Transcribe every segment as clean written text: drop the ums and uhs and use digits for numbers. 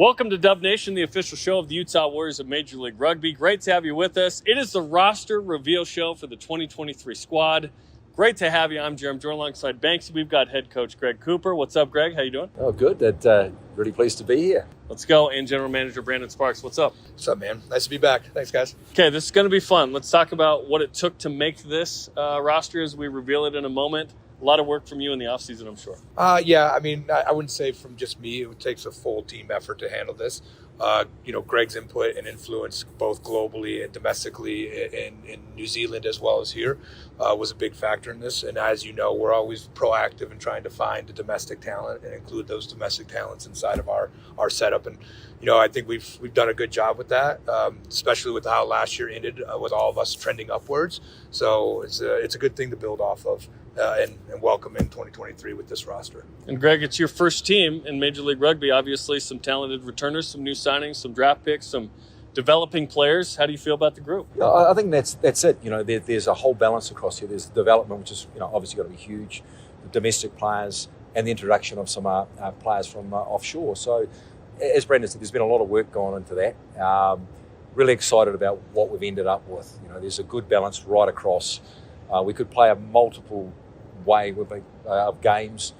Welcome to Dub Nation, the official show of the Utah Warriors of Major League Rugby. Great to have you with us. It is the roster reveal show for the 2023 squad. Great to have you. I'm Jarom, joined alongside Banksy. We've got head coach Greg Cooper. What's up, Greg? How you doing? Oh, good. Really pleased to be here. Let's go. And general manager Brandon Sparks. What's up? What's up, man? Nice to be back. Thanks, guys. Okay, this is going to be fun. Let's talk about what it took to make this roster as we reveal it in a moment. A lot of work from you in the offseason, I'm sure. Yeah, I mean, I wouldn't say from just me. It takes a full team effort to handle this. Greg's input and influence both globally and domestically in New Zealand as well as here was a big factor in this. And as you know, we're always proactive in trying to find the domestic talent and include those domestic talents inside of our setup. And, I think we've done a good job with that, especially with how last year ended with all of us trending upwards. So it's a good thing to build off of. And welcome in 2023 with this roster. And Greg, it's your first team in Major League Rugby. Obviously, some talented returners, some new signings, some draft picks, some developing players. How do you feel about the group? Yeah, I think that's it. There's a whole balance across here. There's development, which is obviously got to be huge. The domestic players and the introduction of some players from offshore. So, as Brandon said, there's been a lot of work going into that. Really excited about what we've ended up with. There's a good balance right across. We could play a multiple way of games,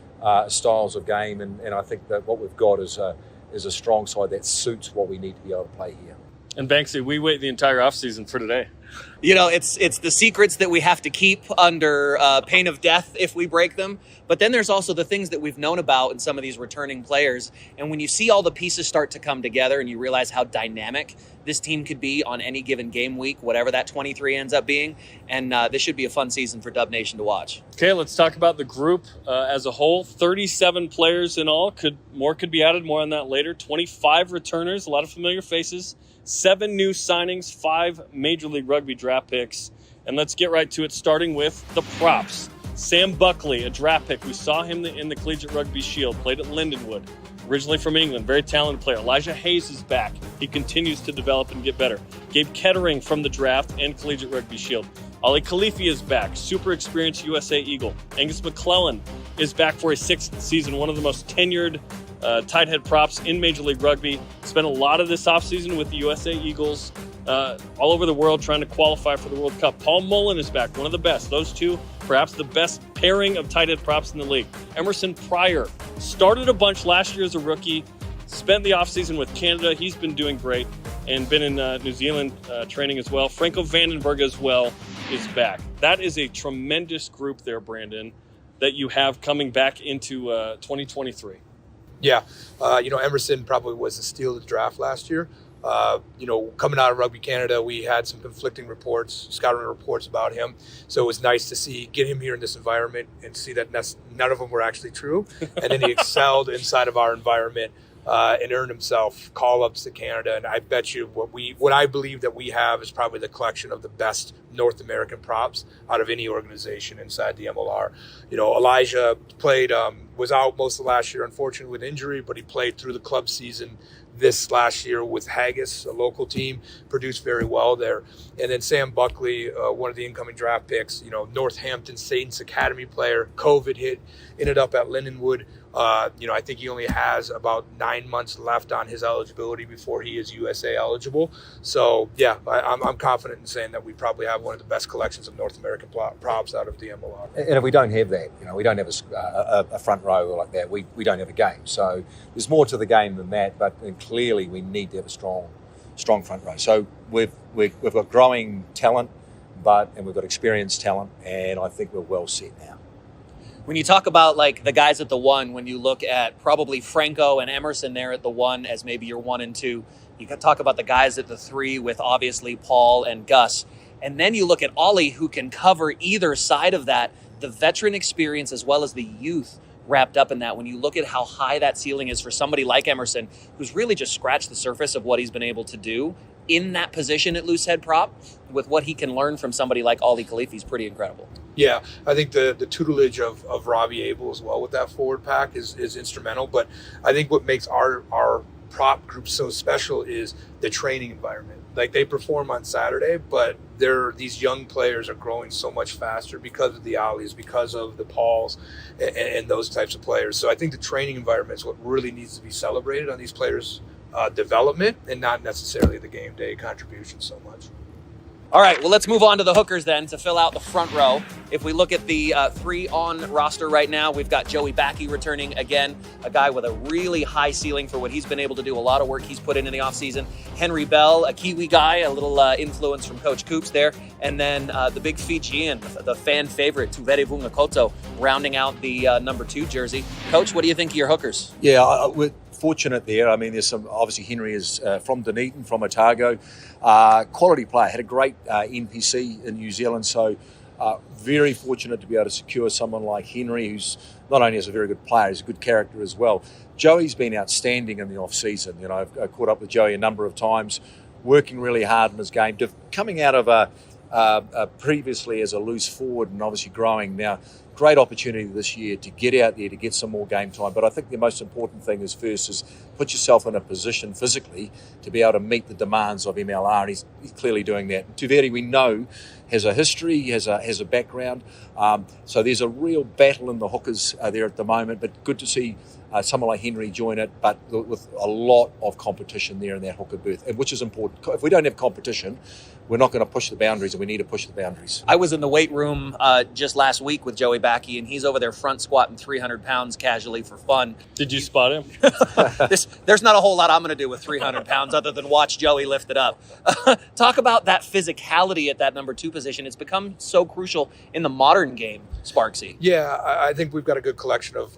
styles of game, and I think that what we've got is a strong side that suits what we need to be able to play here. And Banksy, we wait the entire offseason for today. It's the secrets that we have to keep under pain of death if we break them. But then there's also the things that we've known about in some of these returning players. And when you see all the pieces start to come together and you realize how dynamic this team could be on any given game week, whatever that 23 ends up being. And this should be a fun season for Dub Nation to watch. Okay, let's talk about the group as a whole. 37 players in all. More could be added, more on that later. 25 returners, a lot of familiar faces. 7 new signings, 5 Major League Rugby draft picks. And let's get right to it, starting with the props. Sam Buckley, a draft pick. We saw him in the Collegiate Rugby Shield, played at Lindenwood. Originally from England, very talented player. Elijah Hayes is back. He continues to develop and get better. Gabe Kettering from the draft and Collegiate Rugby Shield. Ali Khalifi is back, super experienced USA Eagle. Angus McClellan is back for his 6th season, one of the most tenured tight head props in Major League Rugby. Spent a lot of this offseason with the USA Eagles all over the world trying to qualify for the World Cup. Paul Mullen is back, one of the best. Those two, perhaps the best pairing of tight head props in the league. Emerson Pryor started a bunch last year as a rookie, spent the offseason with Canada. He's been doing great and been in New Zealand training as well. Franco Vandenberg as well is back. That is a tremendous group there, Brandon, that you have coming back into 2023. Yeah, Emerson probably was the steal of the draft last year. Coming out of Rugby Canada, we had some conflicting scouting reports about him. So it was nice to get him here in this environment and see that none of them were actually true. And then he excelled inside of our environment and earned himself call-ups to Canada. And I bet you what I believe that we have is probably the collection of the best North American props out of any organization inside the MLR. Elijah played, was out most of last year, unfortunately, with injury, but he played through the club season this last year with Haggis, a local team, produced very well there. And then Sam Buckley, one of the incoming draft picks, Northampton Saints Academy player, COVID hit, ended up at Lindenwood. I think he only has about 9 months left on his eligibility before he is USA eligible. So, yeah, I'm confident in saying that we probably have one of the best collections of North American props out of the MLR. And if we don't have that, we don't have a front row like that, we don't have a game. So there's more to the game than that, but clearly we need to have a strong front row. So we've got growing talent, and we've got experienced talent, and I think we're well set now. When you talk about the guys at the 1, when you look at probably Franco and Emerson there at the 1 as maybe your 1 and 2, you can talk about the guys at the 3 with obviously Paul and Gus. And then you look at Ollie, who can cover either side of that, the veteran experience as well as the youth wrapped up in that. When you look at how high that ceiling is for somebody like Emerson, who's really just scratched the surface of what he's been able to do in that position at loose head prop, with what he can learn from somebody like Ali Khalifi is pretty incredible. Yeah, I think the tutelage of Robbie Abel as well with that forward pack is instrumental. But I think what makes our prop group so special is the training environment. They perform on Saturday, but these young players are growing so much faster because of the Ollies, because of the Pauls, and those types of players. So I think the training environment is what really needs to be celebrated on these players' development and not necessarily the game day contribution so much. All right, well, let's move on to the hookers then to fill out the front row. If we look at the 3 on roster right now, we've got Joey Backey returning again, a guy with a really high ceiling for what he's been able to do, a lot of work he's put in the offseason. Henry Bell, a Kiwi guy, a little influence from Coach Coops there. And then the big Fijian, the fan favorite, Tuvere Vungakoto, rounding out the number 2 jersey. Coach, what do you think of your hookers? Yeah, we're fortunate there. I mean, there's some, obviously Henry is from Dunedin, from Otago. Quality player, had a great NPC in New Zealand, so very fortunate to be able to secure someone like Henry, who's not only is a very good player, he's a good character as well. Joey's been outstanding in the off-season. You know, I've caught up with Joey a number of times, working really hard in his game, coming out of previously as a loose forward and obviously growing now. Great opportunity this year to get out there, to get some more game time. But I think the most important thing is put yourself in a position physically to be able to meet the demands of MLR, and he's clearly doing that. Tuveri, we know, has a history, has a background. So there's a real battle in the hookers there at the moment, but good to see someone like Henry join it, but with a lot of competition there in that hooker berth, which is important. If we don't have competition, we're not going to push the boundaries, and we need to push the boundaries. I was in the weight room just last week with Joey Backey, and he's over there front squatting 300 pounds casually for fun. Did you spot him? There's not a whole lot I'm going to do with 300 pounds other than watch Joey lift it up. Talk about that physicality at that number 2 position. It's become so crucial in the modern game, Sparksy. Yeah, I think we've got a good collection of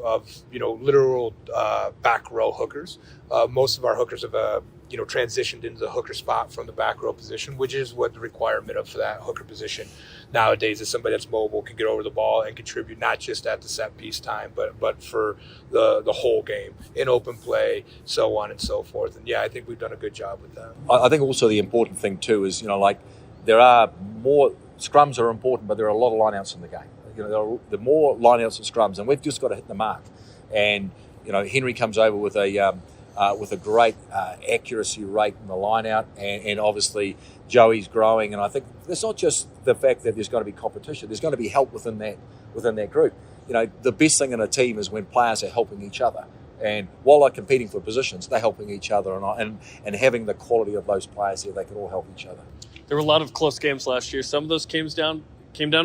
literal back row hookers. Most of our hookers have transitioned into the hooker spot from the back row position, which is what the requirement of for that hooker position nowadays is. Somebody that's mobile, can get over the ball and contribute not just at the set piece time, but for the whole game in open play, so on and so forth. And yeah, I think we've done a good job with that. I think also the important thing too is, there are more scrums are important, but there are a lot of lineouts in the game. There are more lineouts and scrums, and we've just got to hit the mark. And Henry comes over with a great accuracy rate in the line-out, and obviously Joey's growing. And I think it's not just the fact that there's going to be competition, there's going to be help within that group. The best thing in a team is when players are helping each other. And while they're competing for positions, they're helping each other, and having the quality of those players here, they can all help each other. There were a lot of close games last year. Some of those came down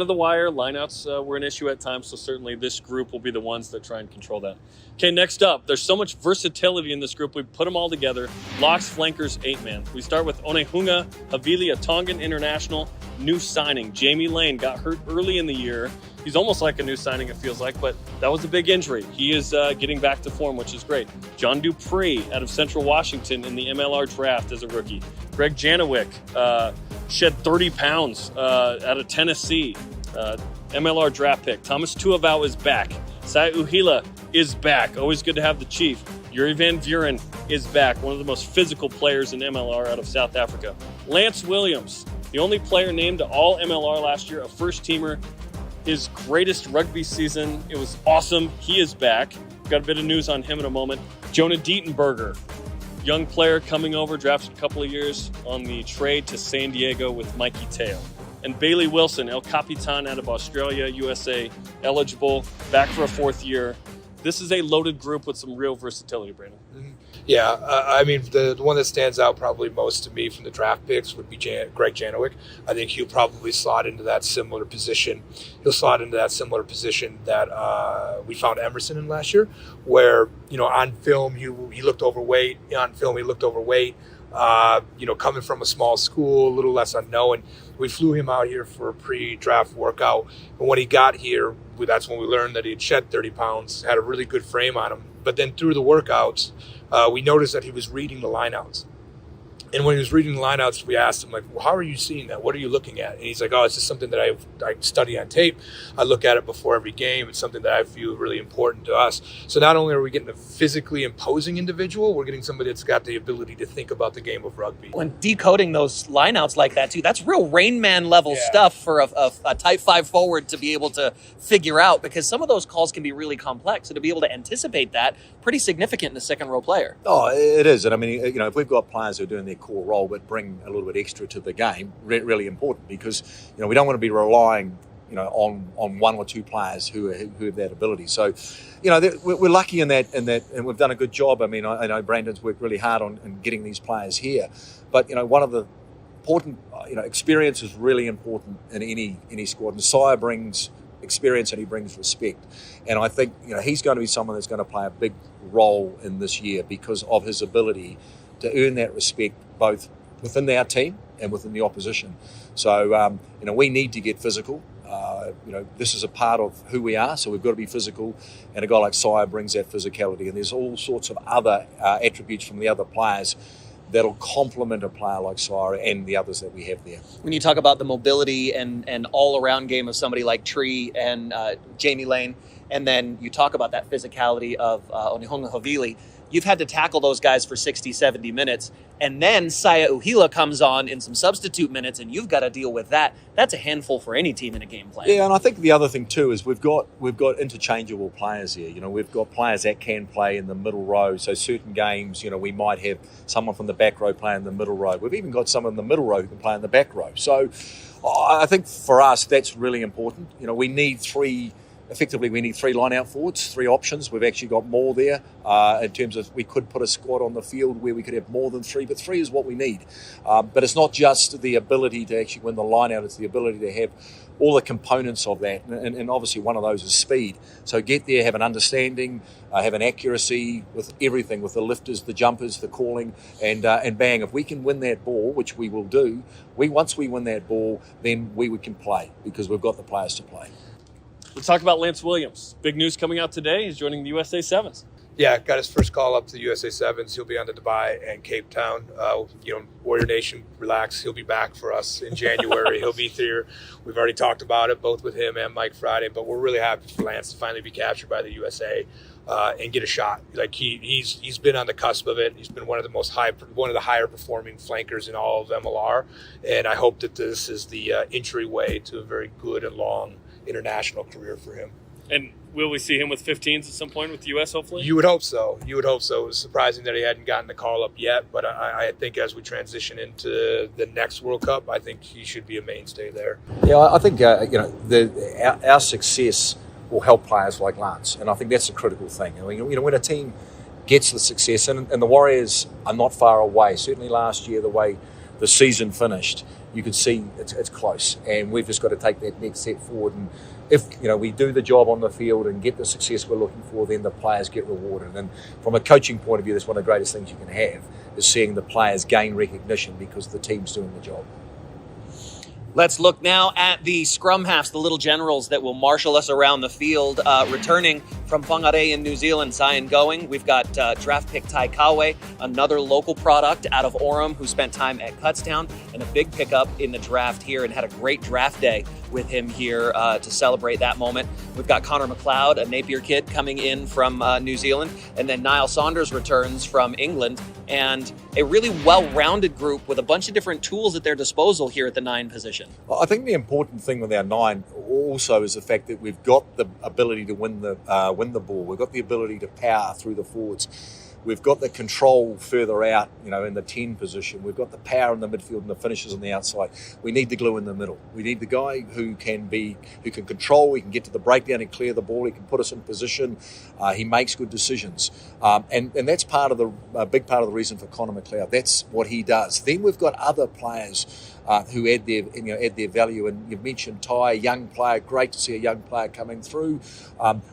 to the wire. Lineouts were an issue at times, so certainly this group will be the ones that try and control that. Okay, next up, there's so much versatility in this group. We put them all together. Locks, flankers, 8-man. We start with Onehunga Havili, a Tongan international, new signing. Jamie Lane got hurt early in the year. He's almost like a new signing, it feels like, but that was a big injury. He is getting back to form, which is great. John Dupree out of Central Washington in the MLR draft as a rookie. Greg Janowick shed 30 pounds out of Tennessee. MLR draft pick. Thomas Tuavau is back. Sai Uhila is back. Always good to have the chief. Yuri Van Vuren is back. One of the most physical players in MLR out of South Africa. Lance Williams, the only player named to all MLR last year, a first-teamer. His greatest rugby season. It was awesome. He is back. Got a bit of news on him in a moment. Jonah Dietenberger, young player coming over, drafted a couple of years on the trade to San Diego with Mikey Teo. And Bailey Wilson, El Capitan out of Australia, USA, eligible, back for a 4th year. This is a loaded group with some real versatility, Brandon. Yeah, I mean, the one that stands out probably most to me from the draft picks would be Greg Janowick. I think he'll probably slot into that similar position. He'll slot into that similar position that we found Emerson in last year, where, on film, he looked overweight. Coming from a small school, a little less unknown. We flew him out here for a pre-draft workout. And when he got here, that's when we learned that he had shed 30 pounds, had a really good frame on him. But then through the workouts, we noticed that he was reading the lineouts. And when he was reading the lineouts, we asked him, well, how are you seeing that? What are you looking at? And he's like, it's just something that I study on tape. I look at it before every game. It's something that I view really important to us. So not only are we getting a physically imposing individual, we're getting somebody that's got the ability to think about the game of rugby. When decoding those lineouts like that, too, that's real Rain Man level stuff for a type 5 forward to be able to figure out, because some of those calls can be really complex. So to be able to anticipate that, pretty significant in a second row player. Oh, it is. And I mean, if we've got players who are doing their core role but bring a little bit extra to the game, really important, because we don't want to be relying on one or two players who have that ability. So, we're lucky in that, and we've done a good job. I mean, I know Brandon's worked really hard on getting these players here, but one of the important, experience is really important in any squad. And Sire brings experience and he brings respect. And I think, he's going to be someone that's going to play a big role in this year because of his ability to earn that respect both within our team and within the opposition. So, we need to get physical. This is a part of who we are, so we've got to be physical. And a guy like Sire brings that physicality. And there's all sorts of other attributes from the other players that'll complement a player like Sire and the others that we have there. When you talk about the mobility and all-around game of somebody like Tree and Jamie Lane, and then you talk about that physicality of Onihonga Havili, you've had to tackle those guys for 60, 70 minutes, and then Saya Uhila comes on in some substitute minutes, and you've got to deal with that. That's a handful for any team in a game plan. Yeah, and I think the other thing too is we've got interchangeable players here. We've got players that can play in the middle row. So certain games, we might have someone from the back row play in the middle row. We've even got someone in the middle row who can play in the back row. So I think for us that's really important. We need three line-out forwards, three options. We've actually got more there in terms of we could put a squad on the field where we could have more than three, but three is what we need. But it's not just the ability to actually win the line-out, it's the ability to have all the components of that. And obviously one of those is speed. So get there, have an understanding, have an accuracy with everything, with the lifters, the jumpers, the calling, and bang. If we can win that ball, which we will do, once we win that ball, then we can play because we've got the players to play. Let's talk about Lance Williams. Big news coming out today. He's joining the USA Sevens. Yeah, got his first call up to the USA Sevens. He'll be on to Dubai and Cape Town. Warrior Nation, relax. He'll be back for us in January. He'll be here. We've already talked about it, both with him and Mike Friday. But we're really happy for Lance to finally be captured by the USA and get a shot. Like he's been on the cusp of it. He's been one of the higher performing flankers in all of MLR. And I hope that this is the entryway to a very good and long international career for him. And will we see him with 15s at some point with the U.S., hopefully? You would hope so. It was surprising that he hadn't gotten the call up yet, but I think as we transition into the next World Cup, I think he should be a mainstay there. Yeah, I think our success will help players like Lance, and I think that's a critical thing. I mean, when a team gets the success, and the Warriors are not far away. Certainly last year, the way the season finished, you could see it's close, and we've just got to take that next step forward. And if we do the job on the field and get the success we're looking for, then the players get rewarded. And from a coaching point of view, that's one of the greatest things you can have, is seeing the players gain recognition because the team's doing the job. Let's look now at the Scrum-halves, the little generals that will marshal us around the field. Returning from Whangarei in New Zealand, Zion going. We've got draft pick Tai Kawe, another local product out of Orem who spent time at Kutztown, and a big pickup in the draft here and had a great draft day with him here to celebrate that moment. We've got Connor McLeod, a Napier kid, coming in from New Zealand, and then Niall Saunders returns from England, and a really well-rounded group with a bunch of different tools at their disposal here at the 9 position. Well, I think the important thing with our 9 also is the fact that we've got the ability to win the ball. We've got the ability to power through the forwards. We've got the control further out, in the 10 position. We've got the power in the midfield and the finishes on the outside. We need the glue in the middle. We need the guy who can control. He can get to the breakdown and clear the ball. He can put us in position. He makes good decisions, and that's a big part of the reason for Connor McLeod. That's what he does. Then we've got other players who add their value. And you've mentioned Ty, young player. Great to see a young player coming through.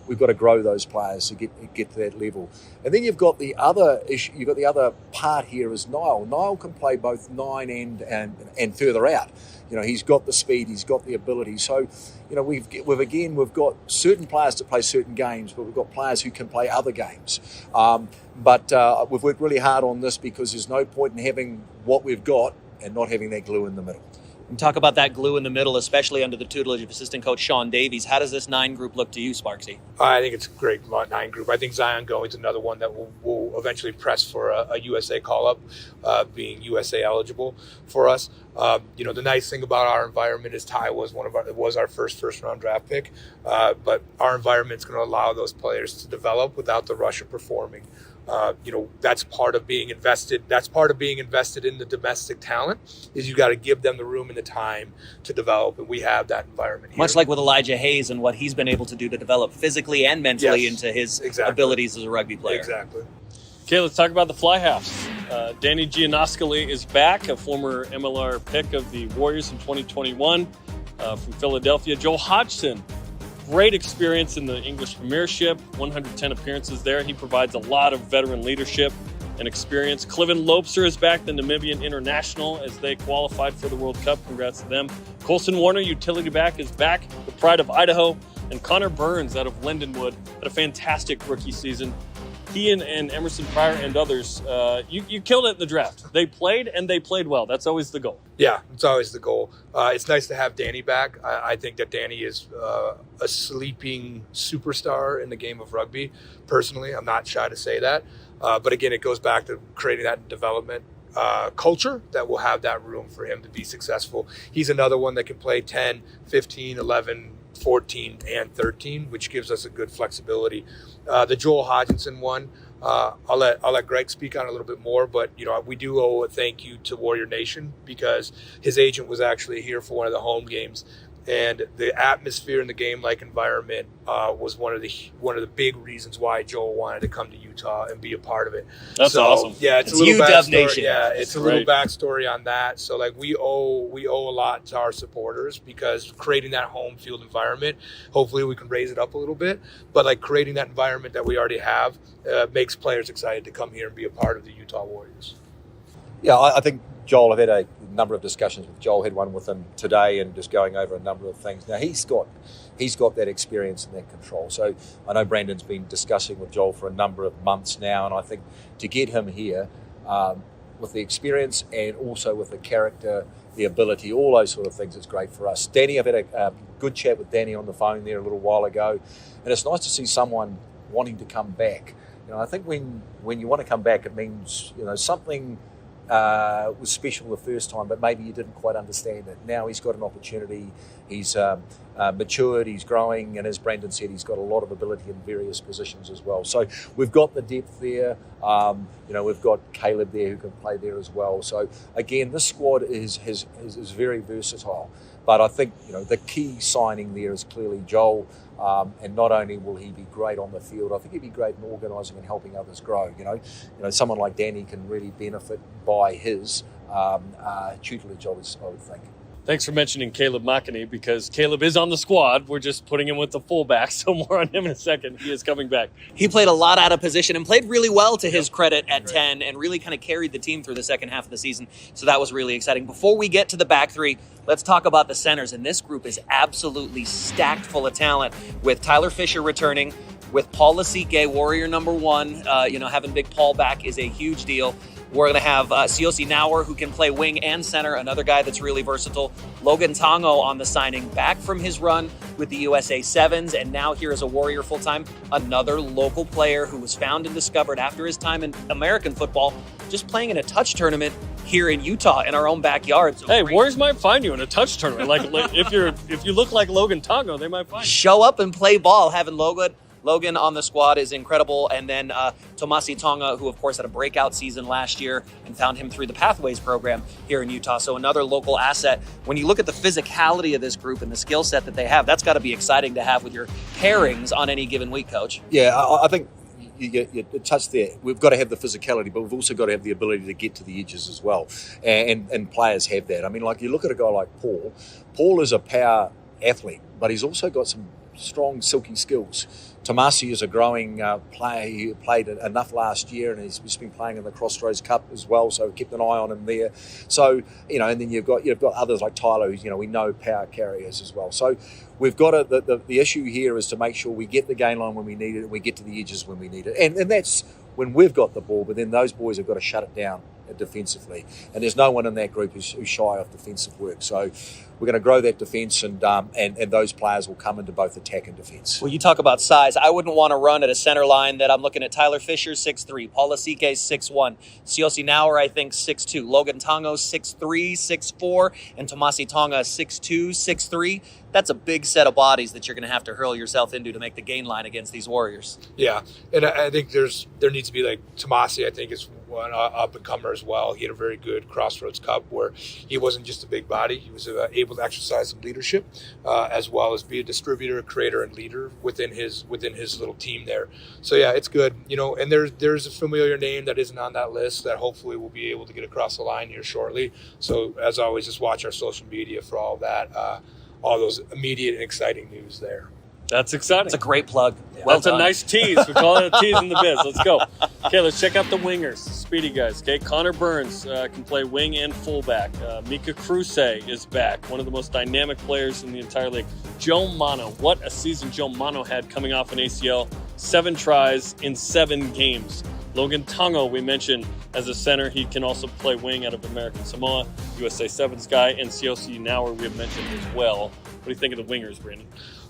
We've got to grow those players to get to that level. And then you've got the other issue. You've got the other part here is Niall. Niall can play both 9 and further out. He's got the speed. He's got the ability. So, we've got certain players to play certain games, but we've got players who can play other games. But we've worked really hard on this because there's no point in having what we've got and not having that glue in the middle. And talk about that glue in the middle, especially under the tutelage of assistant coach Sean Davies. How does this 9 group look to you, Sparksy? I think it's a great 9 group. I think Zion going is another one that will eventually press for a USA call-up, being USA eligible for us. The nice thing about our environment is Ty was our first-round draft pick, but our environment's going to allow those players to develop without the rush of performing. That's part of being invested. That's part of being invested in the domestic talent, is you got to give them the room and the time to develop. And we have that environment here. Much like with Elijah Hayes and what he's been able to do to develop physically and mentally into his abilities as a rugby player. Exactly. Okay, let's talk about the Fly-halves. Danny Giannoscoli is back, a former MLR pick of the Warriors in 2021 from Philadelphia. Joel Hodgson, great experience in the English Premiership, 110 appearances there. He provides a lot of veteran leadership and experience. Cliven Lobster is back, the Namibian international, as they qualified for the World Cup. Congrats to them. Colson Warner, utility back, is back, the pride of Idaho. And Connor Burns out of Lindenwood had a fantastic rookie season. He and Emerson Pryor and others, you killed it in the draft. They played, and they played well. That's always the goal. Yeah, it's always the goal. It's nice to have Danny back. I think that Danny is a sleeping superstar in the game of rugby. Personally, I'm not shy to say that. But again, it goes back to creating that development culture that will have that room for him to be successful. He's another one that can play 10, 15, 11, 14 and 13, which gives us a good flexibility. The Joel Hodgson one, I'll let Greg speak on it a little bit more, but we do owe a thank you to Warrior Nation, because his agent was actually here for one of the home games, and the atmosphere in the game-like environment was one of the big reasons why Joel wanted to come to Utah and be a part of it. That's awesome. Yeah, it's a little UW backstory. Nation. Yeah, it's a little backstory on that. So we owe a lot to our supporters, because creating that home field environment, hopefully we can raise it up a little bit. But creating that environment that we already have makes players excited to come here and be a part of the Utah Warriors. Yeah, I think Joel, I've had a number of discussions with Joel, had one with him today, and just going over a number of things. Now he's got that experience and that control. So I know Brandon's been discussing with Joel for a number of months now, and I think to get him here with the experience and also with the character, the ability, all those sort of things, it's great for us. Danny, I've had a good chat with Danny on the phone there a little while ago, and it's nice to see someone wanting to come back. I think when you want to come back, it means something was special the first time, but maybe you didn't quite understand it. Now he's got an opportunity. He's matured, he's growing, and as Brandon said, he's got a lot of ability in various positions as well. So we've got the depth there. We've got Caleb there who can play there as well. So again, this squad is very versatile. But I think the key signing there is clearly Joel. And not only will he be great on the field, I think he'd be great in organising and helping others grow. Someone like Danny can really benefit by his tutelage, I would think. Thanks for mentioning Caleb Makani, because Caleb is on the squad. We're just putting him with the fullbacks, so more on him in a second. He is coming back. He played a lot out of position and played really well to his credit at 10, and really kind of carried the team through the second half of the season. So that was really exciting. Before we get to the back three, let's talk about the centers. And this group is absolutely stacked full of talent, with Tyler Fisher returning, with Paul Lasike, Warrior number 1. Having Big Paul back is a huge deal. We're going to have Siosi Nauer, who can play wing and center, another guy that's really versatile. Logan Tongo on the signing, back from his run with the USA Sevens, and now here as a Warrior full-time. Another local player who was found and discovered after his time in American football, just playing in a touch tournament here in Utah in our own backyard. So hey, Warriors might find you in a touch tournament. If you look like Logan Tongo, they might find you. Show up and play ball. Having Logan on the squad is incredible. And then Tomasi Tonga, who of course had a breakout season last year, and found him through the Pathways program here in Utah. So another local asset. When you look at the physicality of this group and the skill set that they have, that's got to be exciting to have with your pairings on any given week, Coach. Yeah, I think you touched there. We've got to have the physicality, but we've also got to have the ability to get to the edges as well. And players have that. I mean, you look at a guy like Paul. Paul is a power athlete, but he's also got some strong, silky skills. Tomasi is a growing player. He played enough last year, and he's been playing in the Crossroads Cup as well, so kept an eye on him there. So, and then you've got others like Tyler, who's, we know power carriers as well. So we've got the issue here is to make sure we get the gain line when we need it, and we get to the edges when we need it. And that's when we've got the ball, but then those boys have got to shut it down defensively. And there's no one in that group who's shy of defensive work. So we're going to grow that defence, and those players will come into both attack and defence. Well, you talk about size. I wouldn't want to run at a center line that I'm looking at Tyler Fisher, 6'3", Paul Asike, 6'1", Siosi Nauer, I think, 6'2", Logan Tongo, 6'3", 6'4", and Tomasi Tonga, 6'2", 6'3". That's a big set of bodies that you're going to have to hurl yourself into to make the gain line against these Warriors. Yeah, and I think there needs to be, like, Tomasi, I think, is one up-and-comer as well. He had a very good Crossroads Cup where he wasn't just a big body. He was able to exercise some leadership as well as be a distributor, a creator, and leader within his little team there. So, yeah, it's good. And there's a familiar name that isn't on that list that hopefully we'll be able to get across the line here shortly. So, as always, just watch our social media for all that, all those immediate and exciting news there. That's exciting. It's a great plug. Well, it's a nice tease. We call it a tease in the biz. Let's go. Okay, let's check out the wingers. Speedy guys. Okay, Connor Burns can play wing and fullback. Mika Kruse is back, one of the most dynamic players in the entire league. Joe Mano. What a season Joe Mano had coming off an ACL. 7 tries in 7 games. Logan Tongo, we mentioned as a center. He can also play wing out of American Samoa. USA 7's guy. And Siosi Nauer we have mentioned as well. What do you think of the wingers, Brandon?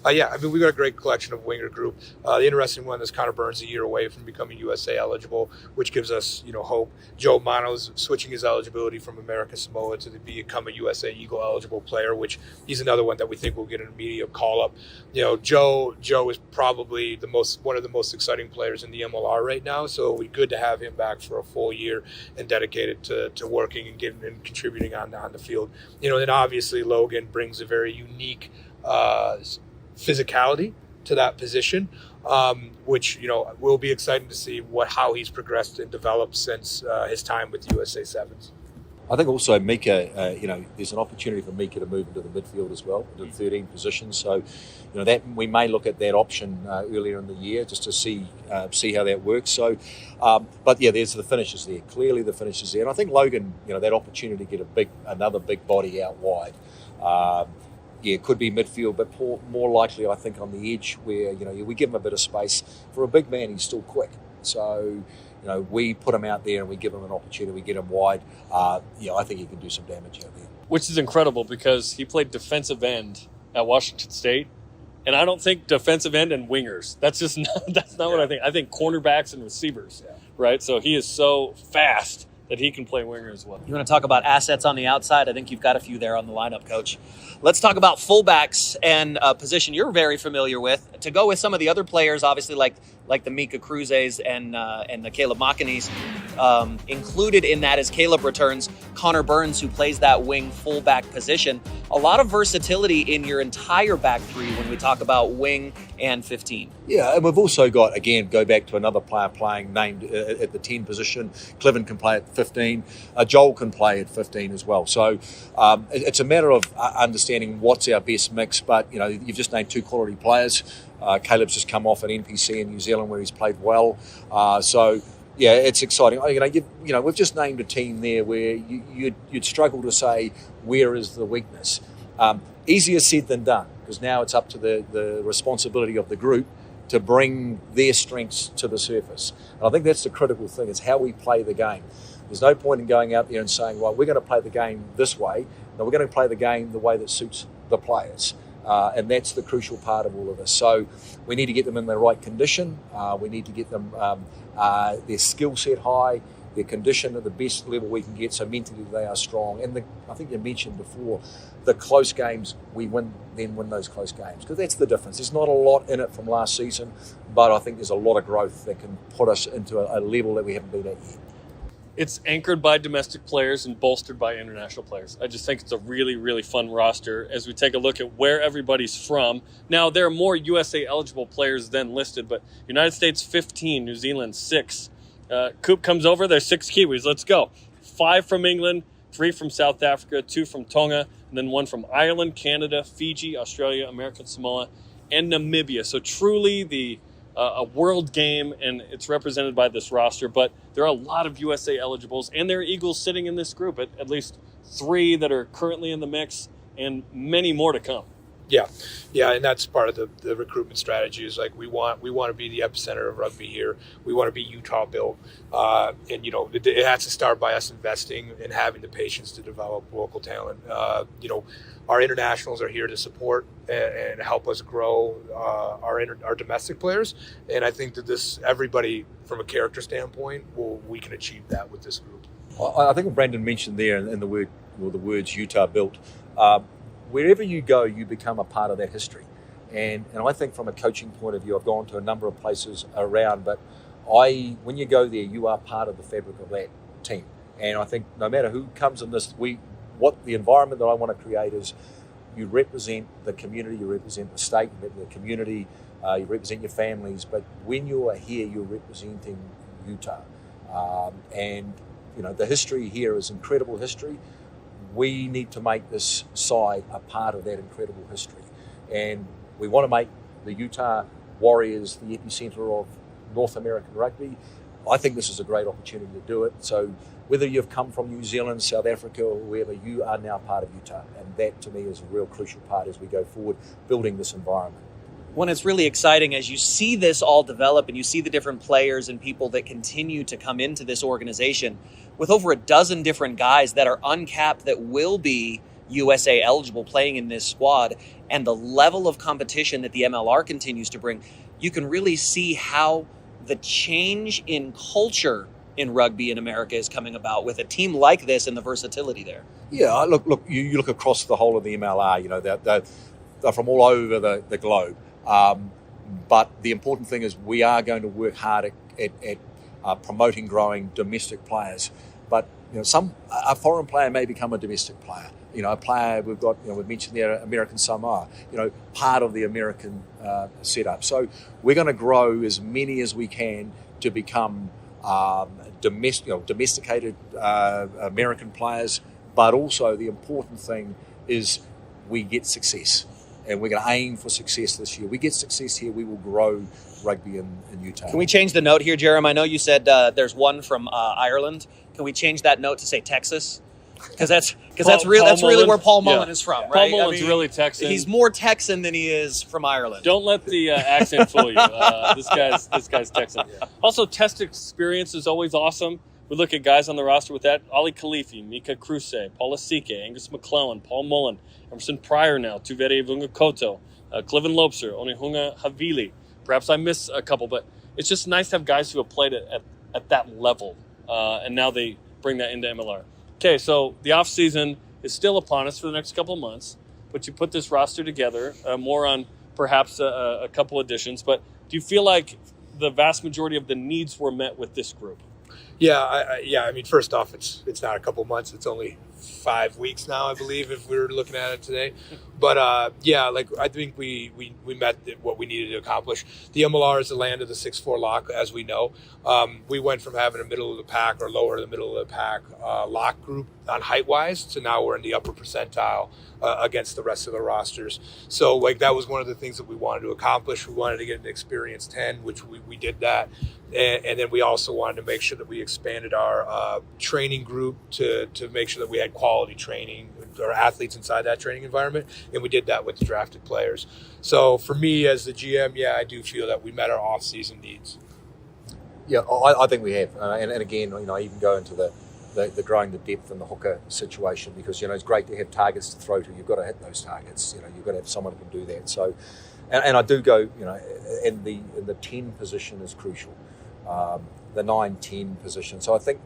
Yeah, I mean, we've got a great collection of winger group. The interesting one is Connor Burns a year away from becoming USA eligible, which gives us, hope. Joe Mano's switching his eligibility from American Samoa to become a USA Eagle eligible player, which he's another one that we think will get an immediate call up. Joe is probably one of the most exciting players in the MLR right now, so it'll be good to have him back for a full year and dedicated to working and getting and contributing on the field. Then obviously Logan brings a very unique physicality to that position, which will be exciting to see how he's progressed and developed since his time with USA Sevens. I think also Mika, there's an opportunity for Mika to move into the midfield as well, into the 13 position. So, that we may look at that option earlier in the year just to see how that works. So, but yeah, there's the finishes there. Clearly, the finishes there, and I think Logan, that opportunity to get another big body out wide. It could be midfield, but more likely, I think, on the edge where, we give him a bit of space. For a big man, he's still quick. So, we put him out there and we give him an opportunity, we get him wide. I think he can do some damage out there. Which is incredible because he played defensive end at Washington State. And I don't think defensive end and wingers. That's not what I think. I think cornerbacks and receivers, right? So he is so fast that he can play winger as well. You want to talk about assets on the outside? I think you've got a few there on the lineup, Coach. Let's talk about fullbacks and a position you're very familiar with. To go with some of the other players, obviously like the Mika Cruze's and the Caleb Makinis. Included in that as Caleb returns, Connor Burns, who plays that wing fullback position. A lot of versatility in your entire back three when we talk about wing and 15. Yeah, and we've also got, again, go back to another player playing named at the 10 position. Cliven can play at 15. Joel can play at 15 as well. So it's a matter of understanding what's our best mix. But, you've just named 2 quality players. Caleb's just come off an NPC in New Zealand where he's played well. So, yeah, it's exciting. We've just named a team there where you'd struggle to say where is the weakness. Easier said than done, because now it's up to the responsibility of the group to bring their strengths to the surface. And I think that's the critical thing, is how we play the game. There's no point in going out there and saying, well, we're going to play the game this way. No, we're going to play the game the way that suits the players. And that's the crucial part of all of this. So we need to get them in the right condition. We need to get them their skill set high, their condition at the best level we can get, so mentally they are strong. And I think you mentioned before, the close games, we win those close games, because that's the difference. There's not a lot in it from last season, but I think there's a lot of growth that can put us into a level that we haven't been at yet. It's anchored by domestic players and bolstered by international players. I just think it's a really, really fun roster as we take a look at where everybody's from. Now, there are more USA eligible players than listed, but United States 15, New Zealand 6. Coop comes over, there's 6 Kiwis. Let's go. 5 from England, 3 from South Africa, 2 from Tonga, and then 1 from Ireland, Canada, Fiji, Australia, American Samoa, and Namibia. So truly a world game, and it's represented by this roster. But there are a lot of USA eligibles, and there are Eagles sitting in this group, at least 3 that are currently in the mix, and many more to come. Yeah, and that's part of the recruitment strategy. Is like we want to be the epicenter of rugby here. We want to be Utah built, and it has to start by us investing and having the patience to develop local talent. Our internationals are here to support and help us grow our domestic players, and I think that everybody from a character standpoint, we can achieve that with this group. I think what Brandon mentioned there in the words Utah built. Wherever you go, you become a part of that history. And I think from a coaching point of view, I've gone to a number of places around, but when you go there, you are part of the fabric of that team. And I think no matter who comes in this, what the environment that I want to create is you represent the community, you represent the state, you represent the community, you represent your families, but when you are here, you're representing Utah. And the history here is incredible history. We need to make this side a part of that incredible history. And we want to make the Utah Warriors the epicenter of North American rugby. I think this is a great opportunity to do it. So whether you've come from New Zealand, South Africa, or wherever, you are now part of Utah. And that, to me, is a real crucial part as we go forward, building this environment. When it's really exciting as you see this all develop and you see the different players and people that continue to come into this organization with over a dozen different guys that are uncapped that will be USA eligible playing in this squad, and the level of competition that the MLR continues to bring, you can really see how the change in culture in rugby in America is coming about with a team like this and the versatility there. Yeah, look. You look across the whole of the MLR. They're from all over the globe. But the important thing is we are going to work hard at promoting, growing domestic players. But a foreign player may become a domestic player. A player we've got. We've mentioned there American Samoa. Part of the American setup. So we're going to grow as many as we can to become domesticated American players. But also the important thing is we get success. And we're going to aim for success this year. We get success here, we will grow rugby in Utah. Can we change the note here, Jarom? I know you said there's one from Ireland. Can we change that note to say Texas? Because that's really where Paul Mullen is from, right? Paul Mullen's really Texan. He's more Texan than he is from Ireland. Don't let the accent fool you. This guy's Texan. Yeah. Also, test experience is always awesome. We look at guys on the roster with that: Ali Khalifi, Mika Kruse, Paula Sike, Angus McClellan, Paul Mullen, Emerson Pryor now, Tuvere Vungakoto, Cliven Lobser, Onehunga Havili. Perhaps I miss a couple, but it's just nice to have guys who have played at that level, and now they bring that into MLR. Okay, so the offseason is still upon us for the next couple of months, but you put this roster together, more on perhaps a couple additions, but do you feel like the vast majority of the needs were met with this group? Yeah, I mean, first off, it's not a couple months. It's only 5 weeks now, I believe, if we were looking at it today. But I think we met what we needed to accomplish. The MLR is the land of the 6'4" lock, as we know. We went from having a middle of the pack or lower to the middle of the pack lock group on height wise to now we're in the upper percentile against the rest of the rosters. So that was one of the things that we wanted to accomplish. We wanted to get an experienced 10, which we did that. And then we also wanted to make sure that we expanded our training group to make sure that we had quality training, or athletes inside that training environment. And we did that with the drafted players. So for me as the GM, I do feel that we met our off-season needs. Yeah, I think we have. And again, I even go into the growing the depth and the hooker situation because, it's great to have targets to throw to. You've got to hit those targets. You've got to have someone who can do that. So, and I do go, in the 10 position is crucial. The 9-10 position. So I think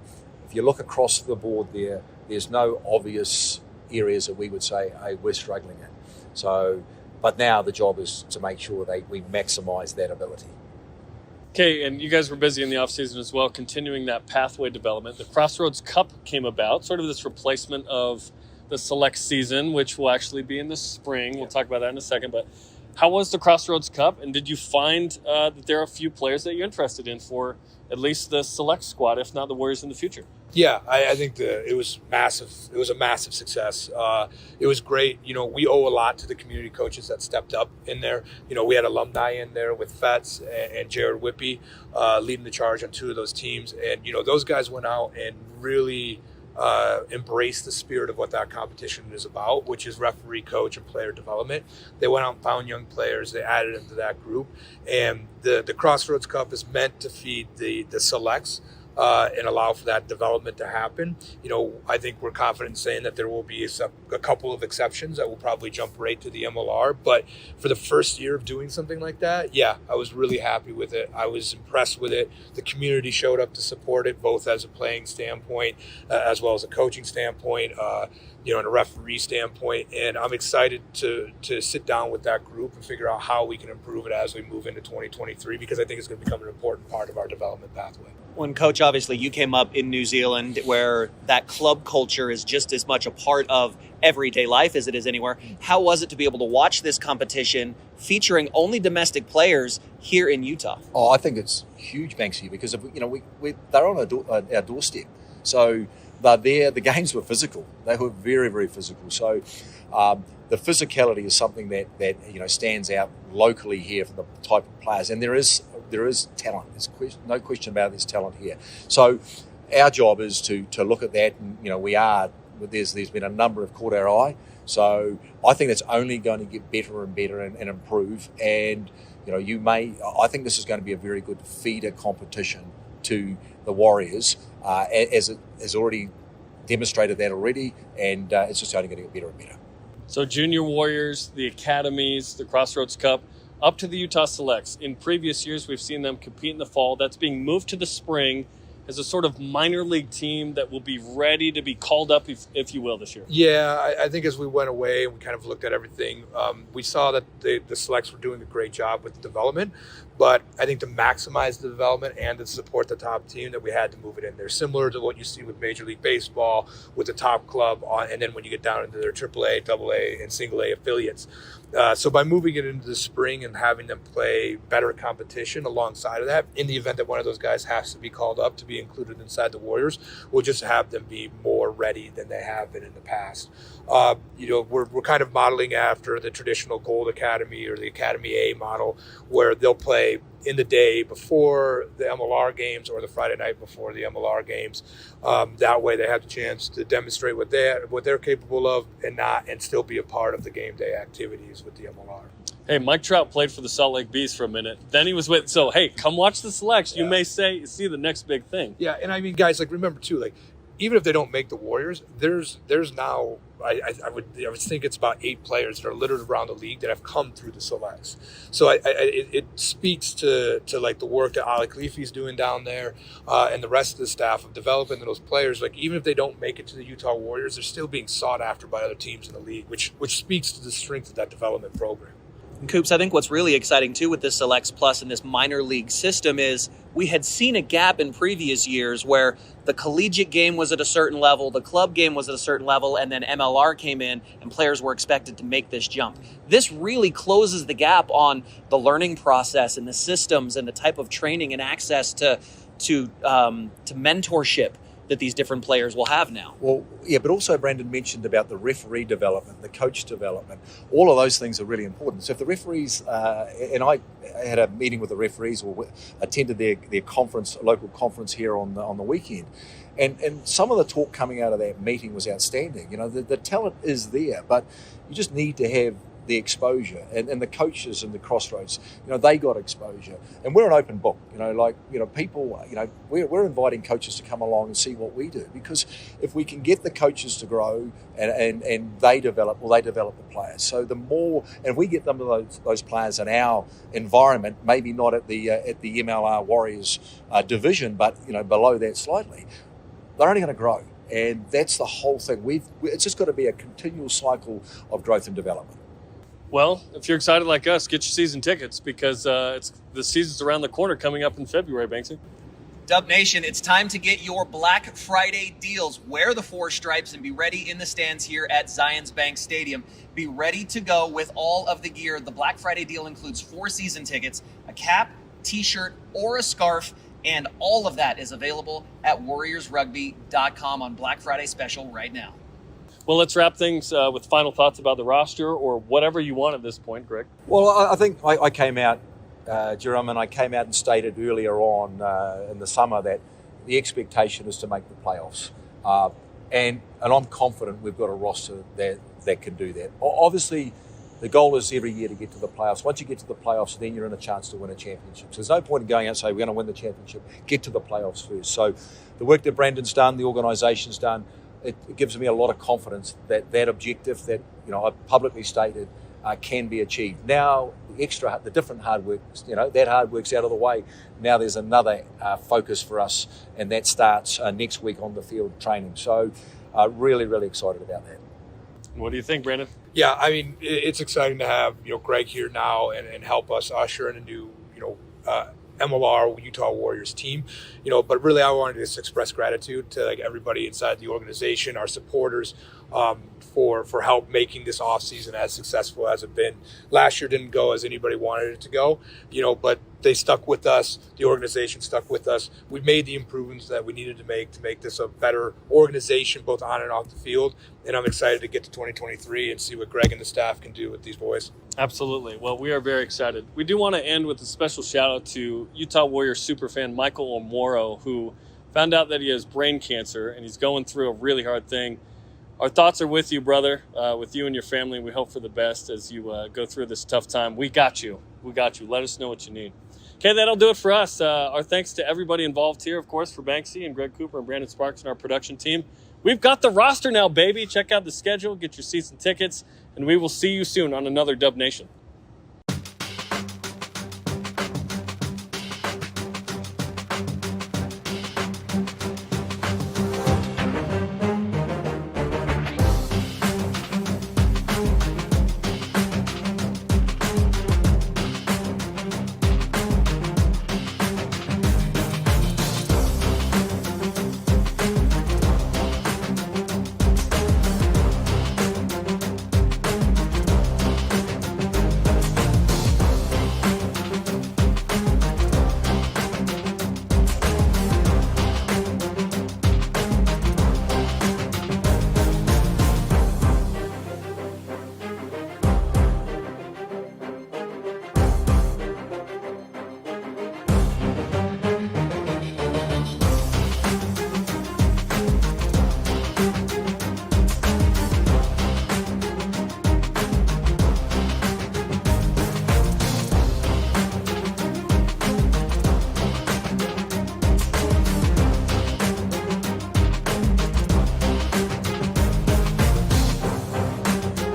if you look across the board there's no obvious areas that we would say, hey, we're struggling in. So, but now the job is to make sure we maximise that ability. Okay, and you guys were busy in the offseason as well, continuing that pathway development. The Crossroads Cup came about, sort of this replacement of the select season, which will actually be in the spring. We'll talk about that in a second, but how was the Crossroads Cup, and did you find that there are a few players that you're interested in for at least the select squad, if not the Warriors in the future? Yeah, I think it was massive. It was a massive success. It was great. We owe a lot to the community coaches that stepped up in there. We had alumni in there with Fetz and Jared Whippy leading the charge on 2 of those teams. And, those guys went out and really embrace the spirit of what that competition is about, which is referee, coach, and player development. They went out and found young players. They added them to that group. And the Crossroads Cup is meant to feed the selects and allow for that development to happen. I think we're confident in saying that there will be a couple of exceptions that will probably jump right to the MLR. But for the first year of doing something like that, yeah, I was really happy with it. I was impressed with it. The community showed up to support it, both as a playing standpoint as well as a coaching standpoint, and a referee standpoint. And I'm excited to sit down with that group and figure out how we can improve it as we move into 2023, because I think it's going to become an important part of our development pathway. When Coach, obviously you came up in New Zealand where that club culture is just as much a part of everyday life as it is anywhere. How was it to be able to watch this competition featuring only domestic players here in Utah? Oh, I think it's huge, Banksy, because they're on our doorstep. So they're there. The games were physical. They were very, very physical. So the physicality is something that stands out locally here for the type of players, and there is talent. There's no question about it, there's talent here. So our job is to look at that, and there's been a number of caught our eye. So I think that's only going to get better and better and improve. And I think this is going to be a very good feeder competition to the Warriors, as it has already demonstrated that already, and it's just only going to get better and better. So Junior Warriors, the academies, the Crossroads Cup, up to the Utah Selects. In previous years, we've seen them compete in the fall. That's being moved to the spring as a sort of minor league team that will be ready to be called up, if you will, this year. Yeah, I think as we went away and we kind of looked at everything, we saw that the Selects were doing a great job with development. But I think to maximize the development and to support the top team, that we had to move it in there. Similar to what you see with Major League Baseball, with the top club, and then when you get down into their AAA, AA, and single A affiliates. So by moving it into the spring and having them play better competition alongside of that, in the event that one of those guys has to be called up to be included inside the Warriors, we'll just have them be more ready than they have been in the past. We're kind of modeling after the traditional Gold Academy or the Academy A model, where they'll play in the day before the MLR games or the Friday night before the MLR games. That way they have the chance to demonstrate what they're capable of and still be a part of the game day activities with the MLR. Hey, Mike Trout played for the Salt Lake Bees for a minute. Then he was with, so hey, come watch the Selects. You may see the next big thing. Yeah, and I mean, guys, remember too, even if they don't make the Warriors, there's now, I would think it's about 8 players that are littered around the league that have come through the Selects. So it speaks to the work that Alec Leafy's doing down there, and the rest of the staff of developing those players. Even if they don't make it to the Utah Warriors, they're still being sought after by other teams in the league, which speaks to the strength of that development program. And Coops, I think what's really exciting too with this Selects Plus and this minor league system is we had seen a gap in previous years where the collegiate game was at a certain level, the club game was at a certain level, and then MLR came in and players were expected to make this jump. This really closes the gap on the learning process and the systems and the type of training and access to mentorship that these different players will have now. Well, yeah, but also Brandon mentioned about the referee development, the coach development. All of those things are really important. So if the referees, and I had a meeting with the referees or attended their conference, local conference here on the weekend, and some of the talk coming out of that meeting was outstanding. The talent is there, but you just need to have the exposure, and the coaches in the Crossroads, they got exposure, and we're an open book. People, we're inviting coaches to come along and see what we do, because if we can get the coaches to grow and they develop the players. So the more, and if we get them to those players in our environment, maybe not at the MLR Warriors division, but below that slightly, they're only going to grow, and that's the whole thing. It's just got to be a continual cycle of growth and development. Well, if you're excited like us, get your season tickets, because the season's around the corner, coming up in February, Banksy. Dub Nation, it's time to get your Black Friday deals. Wear the 4 stripes and be ready in the stands here at Zions Bank Stadium. Be ready to go with all of the gear. The Black Friday deal includes 4 season tickets, a cap, t-shirt, or a scarf, and all of that is available at warriorsrugby.com on Black Friday special right now. Well, let's wrap things with final thoughts about the roster, or whatever you want at this point, Greg. Well, I think I came out, Jarom, and I came out and stated earlier on in the summer that the expectation is to make the playoffs. and I'm confident we've got a roster that can do that. Obviously, the goal is every year to get to the playoffs. Once you get to the playoffs, then you're in a chance to win a championship. So there's no point in going out and saying we're going to win the championship. Get to the playoffs first. So the work that Brandon's done, the organisation's done, it gives me a lot of confidence that objective that I publicly stated can be achieved. Now the different hard work, that hard work's out of the way. Now there's another focus for us, and that starts next week on the field training. So really, really excited about that. What do you think, Brandon? Yeah, I mean, it's exciting to have Greg here now and help us usher in a new MLR Utah Warriors team. But really, I wanted to just express gratitude to everybody inside the organization, our supporters, for help making this offseason as successful as it been. Last year didn't go as anybody wanted it to go, but they stuck with us. The organization stuck with us. We made the improvements that we needed to make this a better organization, both on and off the field. And I'm excited to get to 2023 and see what Greg and the staff can do with these boys. Absolutely. Well, we are very excited. We do want to end with a special shout out to Utah Warriors superfan Michael Omoro, who found out that he has brain cancer and he's going through a really hard thing. Our thoughts are with you, brother, with you and your family. We hope for the best as you go through this tough time. We got you. We got you. Let us know what you need. Okay, that'll do it for us. Our thanks to everybody involved here, of course, for Banksy and Greg Cooper and Brandon Sparks and our production team. We've got the roster now, baby. Check out the schedule, get your seats and tickets, and we will see you soon on another Dub Nation.